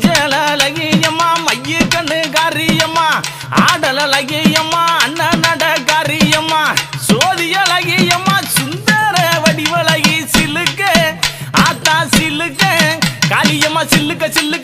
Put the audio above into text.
சேலகியம்மா மைய கண்ணு காரியம்மா ஆடலகியம்மா அண்ணன் நட காரியம்மா சோதியலகியம்மா சுந்தர வடிவலகி சிலுக்க ஆத்தா சிலுக்க காளியம்மா சில்லுக்க சில்லுக்க